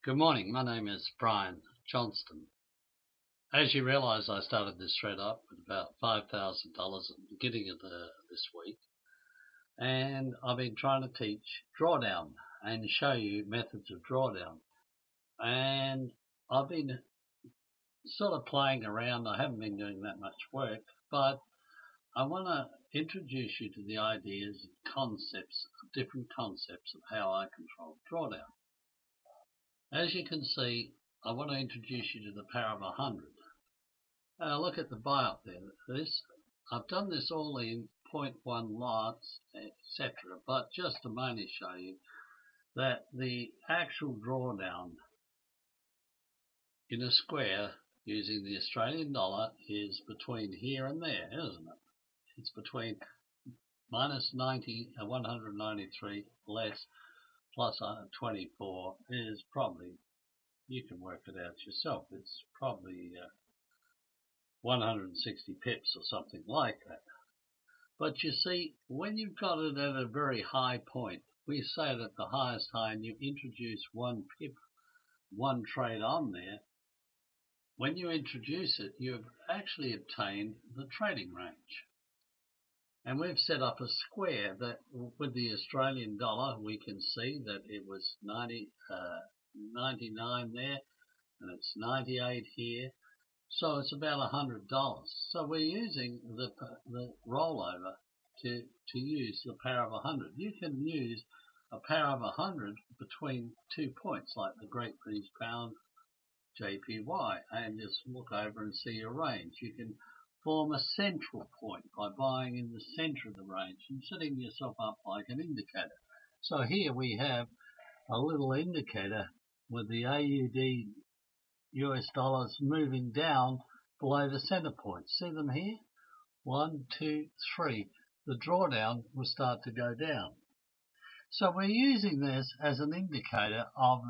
Good morning. My name is Brian Johnston. As you realise, I started this thread up with about $5,000 at the beginning of this week, and I've been trying to teach drawdown and show you methods of drawdown. And I've been sort of playing around. I haven't been doing that much work, but I want to introduce you to the ideas and concepts, different concepts of how I control drawdown. As you can see, I want to introduce you to the power of 100. Look at the buy up there. I've done this all in zero.1 lots, etc. But just to mainly show you that the actual drawdown in a square using the Australian dollar is between here and there, isn't it? It's between minus 90 and 193 less plus 24 is probably, you can work it out yourself, it's probably 160 pips or something like that. But you see, when you've got it at a very high point, we say that the highest high, and you introduce one pip, one trade on there, when you introduce it, you've actually obtained the trading range. And we've set up a square that with the Australian dollar, we can see that it was 99 there, and it's 98 here. So it's about $100. So we're using the rollover to use the power of 100. You can use a power of 100 between 2 points like the Great British Pound, JPY, and just look over and see your range. You can form a central point by buying in the center of the range and setting yourself up like an indicator. So here we have a little indicator with the AUD US dollars moving down below the center point. See them here? 1, 2, 3. The drawdown will start to go down. So we're using this as an indicator of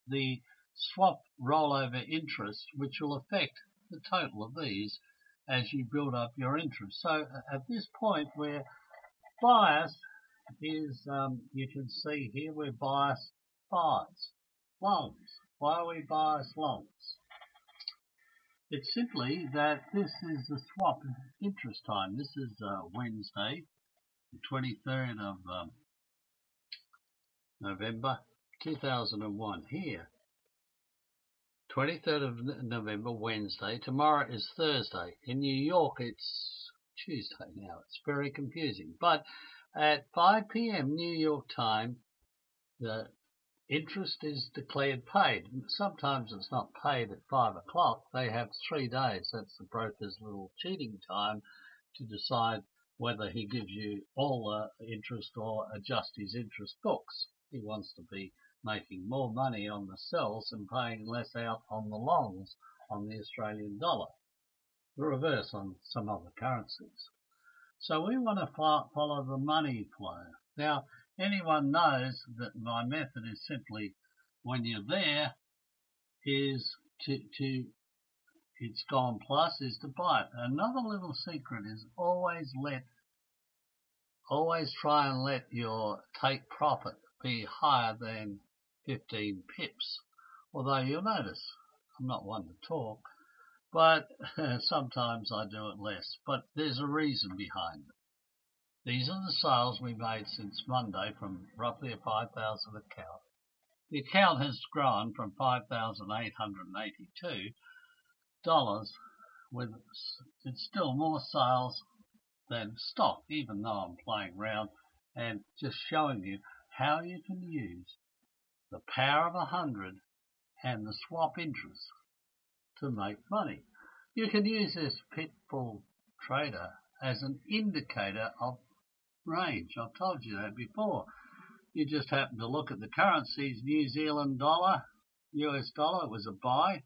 the swap rollover interest, which will affect the total of these as you build up your interest. So at this point, we're biased is, you can see here, we're biased buys, longs. Why are we biased longs? It's simply that this is the swap interest time. This is Wednesday, the 23rd of November 2001 here. 23rd of November, Wednesday. Tomorrow is Thursday. In New York, it's Tuesday now. It's very confusing. But at 5 p.m. New York time, the interest is declared paid. Sometimes it's not paid at 5 o'clock. They have 3 days. That's the broker's little cheating time to decide whether he gives you all the interest or adjust his interest books. He wants to be making more money on the sells and paying less out on the longs on the Australian dollar. The reverse on some other currencies. So we want to follow the money flow. Now, anyone knows that my method is simply, when you're there, is it's gone plus, is to buy it. Another little secret is always try and let your take profit be higher than 15 pips. Although you'll notice, I'm not one to talk, but sometimes I do it less. But there's a reason behind it. These are the sales we made since Monday from roughly a 5,000 account. The account has grown from $5,882 with it's still more sales than stock, even though I'm playing around and just showing you how you can use the power of 100 and the swap interest to make money. You can use this Pitbull Trader as an indicator of range. I've told you that before. You just happen to look at the currencies. New Zealand dollar, US dollar was a buy,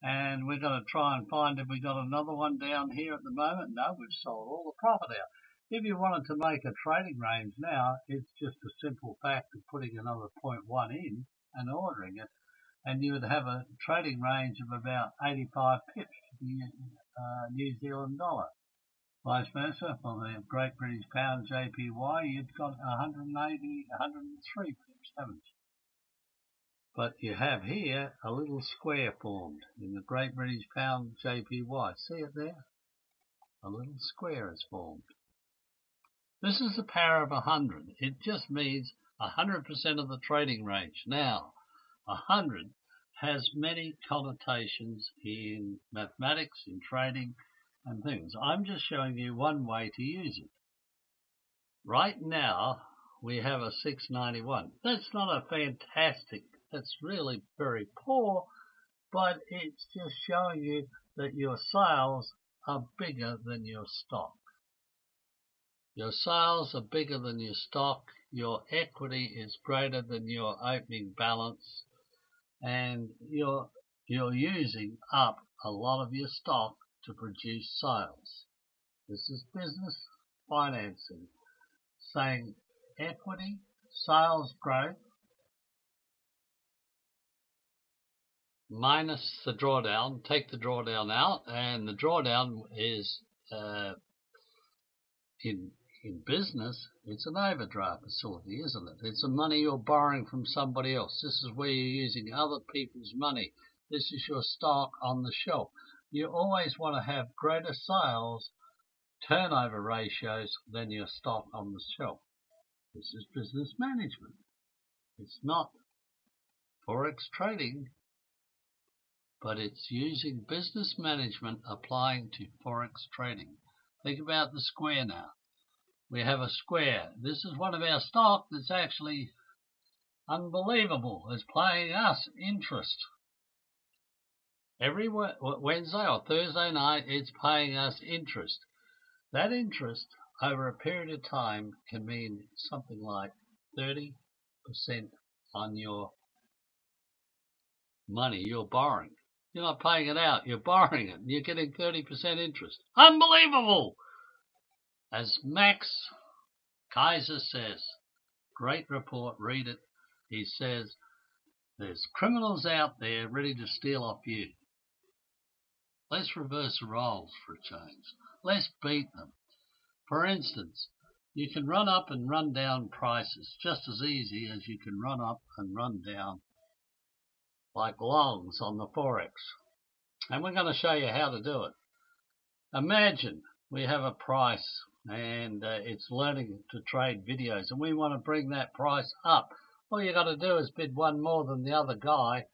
and we're going to try and find if we got another one down here at the moment. No, we've sold all the profit out. If you wanted to make a trading range now, it's just a simple fact of putting another 0.1 in and ordering it, and you would have a trading range of about 85 pips to the New Zealand dollar. Vice versa, for the Great British Pound JPY, you've got 180, 103 pips, haven't you? But you have here a little square formed in the Great British Pound JPY. See it there? A little square is formed. This is the power of 100. It just means 100% of the trading range. Now, 100 has many connotations in mathematics, in trading, and things. I'm just showing you one way to use it. Right now, we have a 691. That's not a fantastic, that's really very poor, but it's just showing you that your sales are bigger than your stock. Your sales are bigger than your stock, your equity is greater than your opening balance, and you're using up a lot of your stock to produce sales. This is business financing, saying equity, sales growth, minus the drawdown, take the drawdown out, and the drawdown is in business, it's an overdraft facility, isn't it? It's the money you're borrowing from somebody else. This is where you're using other people's money. This is your stock on the shelf. You always want to have greater sales turnover ratios than your stock on the shelf. This is business management. It's not Forex trading, but it's using business management applying to Forex trading. Think about the square now. We have a square. This is one of our stock that's actually unbelievable. It's paying us interest. Every Wednesday or Thursday night, it's paying us interest. That interest over a period of time can mean something like 30% on your money you're borrowing. You're not paying it out, you're borrowing it. You're getting 30% interest. Unbelievable! As Max Kaiser says, great report, read it. He says, there's criminals out there ready to steal off you. Let's reverse the roles for a change. Let's beat them. For instance, you can run up and run down prices just as easy as you can run up and run down like longs on the Forex. And we're going to show you how to do it. Imagine we have a price and it's learning to trade videos and we want to bring that price up. All you got to do is bid one more than the other guy.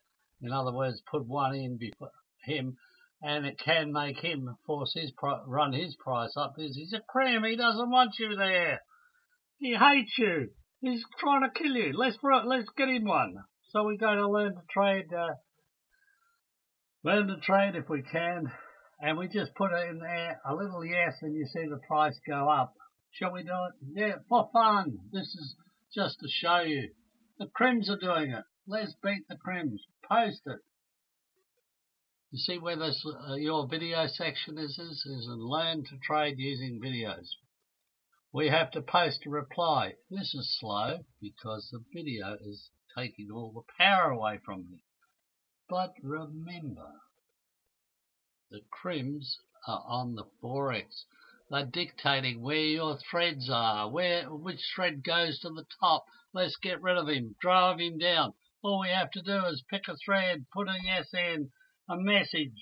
In other words, put one in before him, and it can make him force his run his price up because he's a cram. He doesn't want you there. He hates you. He's trying to kill you. Let's get him one. So we go to learn to trade. Learn to trade if we can, and we just put it in there, a little yes, and you see the price go up. Shall we do it? Yeah, for fun. This is just to show you. The Crims are doing it. Let's beat the Crims. Post it. You see where this your video section is in learn to trade using videos. We have to post a reply. This is slow because the video is taking all the power away from me. But remember, the Crims are on the Forex. They're dictating where your threads are, which thread goes to the top. Let's get rid of him, drive him down. All we have to do is pick a thread, put a yes in, a message,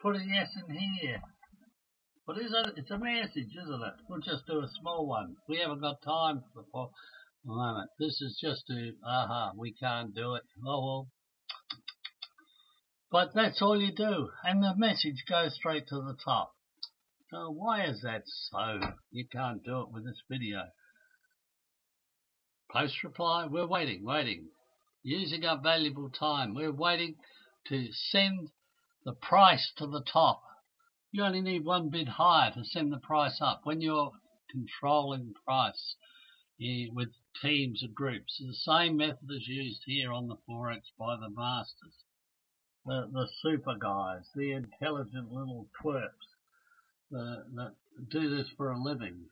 put a yes in here. What is it? It's a message, isn't it? We'll just do a small one. We haven't got time for the moment. This is just to, we can't do it. Oh well. But that's all you do, and the message goes straight to the top. So why is that so? You can't do it with this video. Post reply, we're waiting. Using up valuable time. We're waiting to send the price to the top. You only need one bid higher to send the price up. When you're controlling price with teams or groups, the same method is used here on the Forex by the masters. The super guys, the intelligent little twerps that do this for a living.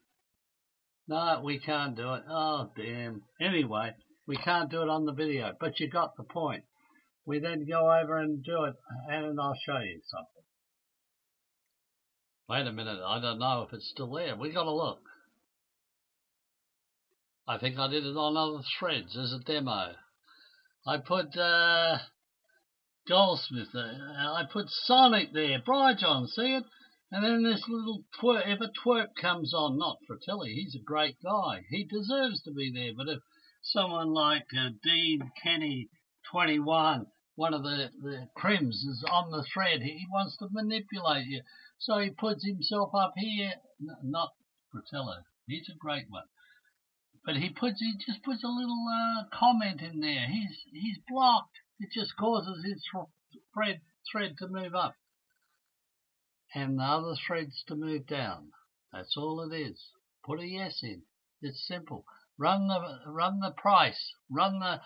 No, we can't do it. Oh, damn. Anyway, we can't do it on the video, but you got the point. We then go over and do it, and I'll show you something. Wait a minute, I don't know if it's still there. We got to look. I think I did it on other threads as a demo. I put Goldsmith there. I put Sonic there. Bryjon, see it? And then this little twerp, if a twerp comes on, not Fratelli, he's a great guy. He deserves to be there. But if someone like Dean Kenny, 21, one of the crims is on the thread, he wants to manipulate you. So he puts himself up here. Not Fratelli. He's a great one. But he just puts a little comment in there. He's blocked. It just causes his thread to move up and the other threads to move down. That's all it is. Put a yes in. It's simple. Run the price. Run the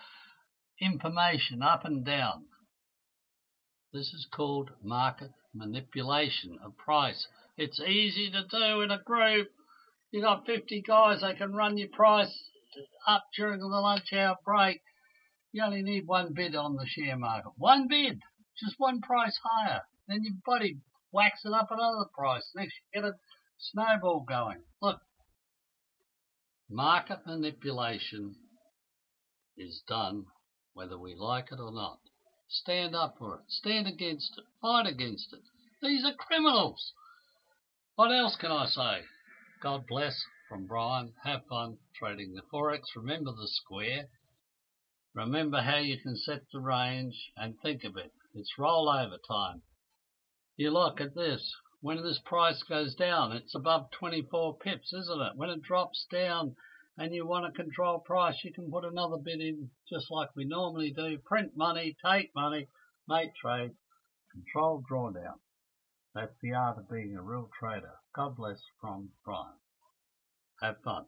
information up and down. This is called market manipulation of price. It's easy to do in a group. You got 50 guys, they can run your price up during the lunch hour break. You only need one bid on the share market. One bid, just one price higher. Then your body whacks it up another price. Next you get a snowball going. Look, market manipulation is done whether we like it or not. Stand up for it. Stand against it. Fight against it. These are criminals. What else can I say? God bless from Brian. Have fun trading the Forex. Remember the square. Remember how you can set the range and think of it. It's rollover time. You look at this. When this price goes down, it's above 24 pips, isn't it? When it drops down and you want to control price, you can put another bid in just like we normally do. Print money, take money, make trade, control drawdown. That's the art of being a real trader. God bless from Brian. Have fun.